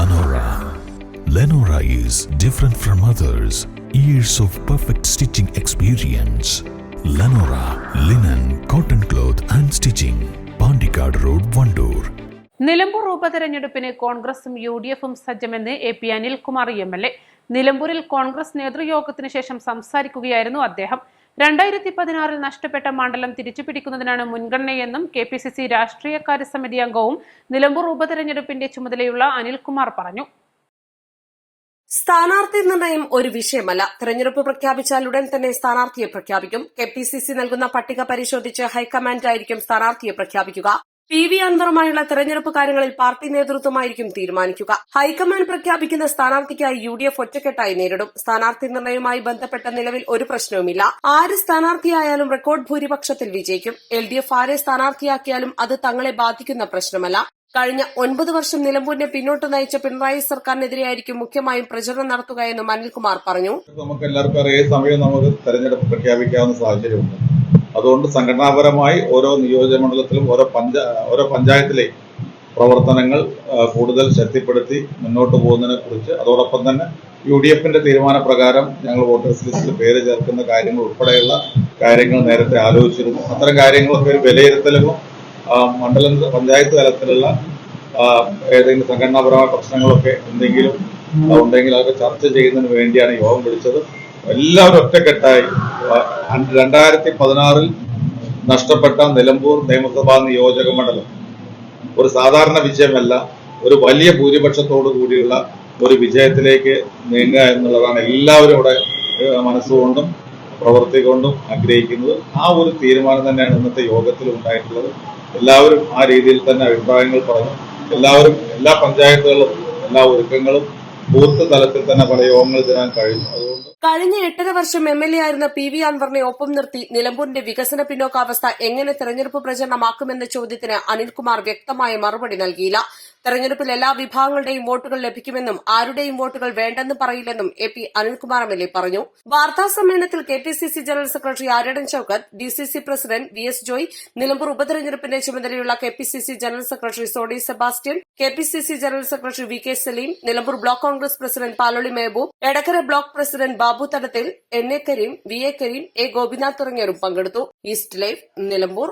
Lenora. Lenora is different from others. Years of perfect stitching experience. Lenora, linen, cotton cloth and stitching. Pandikad Road, Vandoor. Nilambur ഉപതെരഞ്ഞെടുപ്പിന് കോൺഗ്രസും യുഡിഎഫും സജ്ജമെന്ന് AP. Anilkumar MLA. നിലമ്പൂരിൽ കോൺഗ്രസ് നേതൃയോഗത്തിന് ശേഷം സംസാരിക്കുകയായിരുന്നു അദ്ദേഹം. 2016 നഷ്ടപ്പെട്ട മണ്ഡലം തിരിച്ചുപിടിക്കുന്നതിനാണ് മുൻഗണനയെന്നും KPCC രാഷ്ട്രീയകാര്യ സമിതി അംഗവും നിലമ്പൂർ ഉപതെരഞ്ഞെടുപ്പിന്റെ ചുമതലയുള്ള അനിൽകുമാർ പറഞ്ഞു. സ്ഥാനാർത്ഥി നിർണയം ഒരു വിഷയമല്ല. തെരഞ്ഞെടുപ്പ് പ്രഖ്യാപിച്ചാൽ ഉടൻ തന്നെ സ്ഥാനാർത്ഥിയെ പ്രഖ്യാപിക്കും. കെ.പി.സി.സി നൽകുന്ന പട്ടിക പരിശോധിച്ച് ഹൈക്കമാൻഡായിരിക്കും സ്ഥാനാർത്ഥിയെ പ്രഖ്യാപിക്കുക. പി.വി. അൻവറുമായുള്ള തെരഞ്ഞെടുപ്പ് കാര്യങ്ങളിൽ പാർട്ടി നേതൃത്വമായിരിക്കും തീരുമാനിക്കുക. ഹൈക്കമാൻഡ് പ്രഖ്യാപിക്കുന്ന സ്ഥാനാർത്ഥിക്കായി യു.ഡി.എഫ് ഒറ്റക്കെട്ടായി നേരിടും. സ്ഥാനാർത്ഥി നിർണയവുമായി ബന്ധപ്പെട്ട നിലവിൽ ഒരു പ്രശ്നവുമില്ല. ആര് സ്ഥാനാർത്ഥിയായാലും റെക്കോർഡ് ഭൂരിപക്ഷത്തിൽ വിജയിക്കും. എൽ.ഡി.എഫ് ആരെ സ്ഥാനാർത്ഥിയാക്കിയാലും അത് തങ്ങളെ ബാധിക്കുന്ന പ്രശ്നമല്ല. കഴിഞ്ഞ 9 വർഷം നിലമ്പൂരിനെ പിന്നോട്ട് നയിച്ച പിണറായി സർക്കാരിനെതിരെയായിരിക്കും മുഖ്യമായും പ്രചരണം നടത്തുക എന്നും അനിൽകുമാർ പറഞ്ഞു. നമുക്ക് എല്ലാവർക്കും അറിയാം, സമയം നമുക്ക് തെരഞ്ഞെടുപ്പ് പ്രഖ്യാപിക്കാവുന്ന സാഹചര്യമുണ്ട്. അതുകൊണ്ട് സംഘടനാപരമായി ഓരോ നിയോജകമണ്ഡലത്തിലും ഓരോ പഞ്ചായത്തിലെ പ്രവർത്തനങ്ങൾ കൂടുതൽ ശക്തിപ്പെടുത്തി മുന്നോട്ട് പോകുന്നതിനെ കുറിച്ച്, അതോടൊപ്പം തന്നെ യു.ഡി.എഫിന്റെ തീരുമാനപ്രകാരം ഞങ്ങൾ വോട്ടേഴ്സ് ലിസ്റ്റിൽ പേര് ചേർക്കുന്ന കാര്യങ്ങൾ ഉൾപ്പെടെയുള്ള കാര്യങ്ങൾ നേരത്തെ ആലോചിച്ചിരുന്നു. അത്തരം കാര്യങ്ങളൊക്കെ ഒരു വിലയിരുത്തലും മണ്ഡലം പഞ്ചായത്ത് തലത്തിലുള്ള ഏതെങ്കിലും സംഘടനാപരമായ പ്രശ്നങ്ങളൊക്കെ എന്തെങ്കിലും ഉണ്ടെങ്കിൽ അതൊക്കെ ചർച്ച ചെയ്യുന്നതിന് വേണ്ടിയാണ് യോഗം വിളിച്ചത്. എല്ലാവരും ഒറ്റക്കെട്ടായി 2016 നഷ്ടപ്പെട്ട നിലമ്പൂർ നിയമസഭാ നിയോജക മണ്ഡലം ഒരു സാധാരണ വിജയമല്ല, ഒരു വലിയ ഭൂരിപക്ഷത്തോടു കൂടിയുള്ള ഒരു വിജയത്തിലേക്ക് നീങ്ങുക എന്നുള്ളതാണ് എല്ലാവരും ഇവിടെ മനസ്സുകൊണ്ടും പ്രവൃത്തി കൊണ്ടും ആഗ്രഹിക്കുന്നത്. ആ ഒരു തീരുമാനം തന്നെയാണ് ഇന്നത്തെ യോഗത്തിൽ ഉണ്ടായിട്ടുള്ളത്. എല്ലാവരും ആ രീതിയിൽ തന്നെ അഭിപ്രായങ്ങൾ പറഞ്ഞു. എല്ലാവരും എല്ലാ പഞ്ചായത്തുകളും എല്ലാ ഒരുക്കങ്ങളും ബൂത്ത് തലത്തിൽ തന്നെ പല യോഗങ്ങൾ തരാൻ കഴിഞ്ഞു. അതുകൊണ്ട് കഴിഞ്ഞ 8.5 വർഷം എം.എൽ.എ. ആയിരുന്ന പി.വി. അൻവറിനെ ഒപ്പം നിർത്തി നിലമ്പൂരിന്റെ വികസന പിന്നോക്കാവസ്ഥ എങ്ങനെ തെരഞ്ഞെടുപ്പ് പ്രചരണമാക്കുമെന്ന ചോദ്യത്തിന് അനിൽകുമാർ വ്യക്തമായ മറുപടി നൽകിയില്ല. തെരഞ്ഞെടുപ്പിൽ എല്ലാ വിഭാഗങ്ങളുടെയും വോട്ടുകൾ ലഭിക്കുമെന്നും ആരുടെയും വോട്ടുകൾ വേണ്ടെന്ന് പറയില്ലെന്നും എ.പി. അനിൽകുമാർ എം.എൽ.എ. പറഞ്ഞു. വാർത്താ സമ്മേളനത്തിൽ KPCC general secretary Aryadan Shoukath, DCC president VS. Joy, Nilambur ഉപതെരഞ്ഞെടുപ്പിന്റെ ചുമതലയുള്ള KPCC general secretary Sony Sebastian, KPCC general secretary VK. Saleem, Nilambur block Congress president Paloli Mehaboob, Edakkara block president Babu Thadathil, NA. Kareem, VA. Kareem, A. Gopinath തുടങ്ങിയവരും പങ്കെടുത്തു. East Live, Nilambur.